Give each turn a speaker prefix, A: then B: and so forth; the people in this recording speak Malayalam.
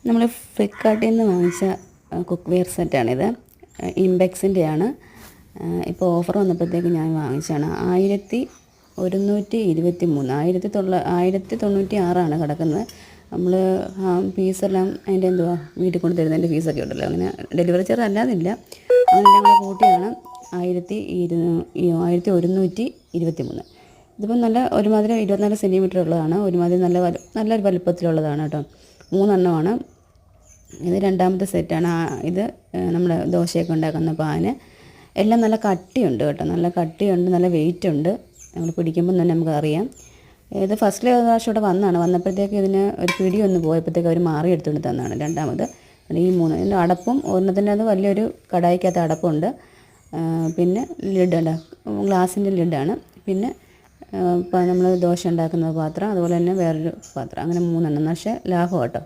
A: നമ്മൾ ഫ്ലിപ്കാർട്ടിൽ നിന്ന് വാങ്ങിച്ച കുക്ക് വെയർ സെറ്റാണിത്. ഇംപെക്സിൻ്റെയാണ്. ഇപ്പോൾ ഓഫർ വന്നപ്പോഴത്തേക്ക് ഞാൻ വാങ്ങിച്ചതാണ്. 1123 കിടക്കുന്നത്. നമ്മൾ പീസെല്ലാം അതിൻ്റെ വീട്ടിൽ കൊണ്ട് തരുന്നതിൻ്റെ ഫീസൊക്കെ ഉണ്ടല്ലോ, അങ്ങനെ ഡെലിവറി ചാർജ് അല്ലാതില്ല, അങ്ങനെ ഞങ്ങൾ കൂട്ടിയാണ് 1123. ഇതിപ്പം നല്ല ഒരുമാതിരി 24 സെൻറ്റിമീറ്റർ ഉള്ളതാണ്. ഒരുമാതിരി നല്ലൊരു വലുപ്പത്തിലുള്ളതാണ് കേട്ടോ. 3 എണ്ണമാണ്. ഇത് രണ്ടാമത്തെ സെറ്റാണ്. ഇത് നമ്മൾ ദോശയൊക്കെ ഉണ്ടാക്കുന്ന പാന്. എല്ലാം നല്ല കട്ടിയുണ്ട് കേട്ടോ, നല്ല കട്ടിയുണ്ട്, നല്ല വെയിറ്റ് ഉണ്ട്. നമ്മൾ പിടിക്കുമ്പം തന്നെ നമുക്കറിയാം. ഇത് ഫസ്റ്റിലെ പ്രാവശ്യം ഇവിടെ വന്നപ്പോഴത്തേക്ക് ഇതിന് ഒരു പിടിയൊന്ന് പോയപ്പോഴത്തേക്ക് അവർ മാറി എടുത്തുകൊണ്ട് തന്നതാണ്. രണ്ടാമത് ഈ 3 ഇതിൻ്റെ അടപ്പും ഒരെണ്ണത്തിൻ്റെ അത് വലിയൊരു കടായിക്കകത്ത് അടപ്പുണ്ട്. പിന്നെ ലിഡുണ്ട്, ഗ്ലാസിൻ്റെ ലിഡാണ്. പിന്നെ നമ്മൾ ദോശ ഉണ്ടാക്കുന്ന പാത്രം, അതുപോലെ തന്നെ വേറൊരു പാത്രം, അങ്ങനെ 3 എണ്ണം. പക്ഷേ ലാഭം കേട്ടോ.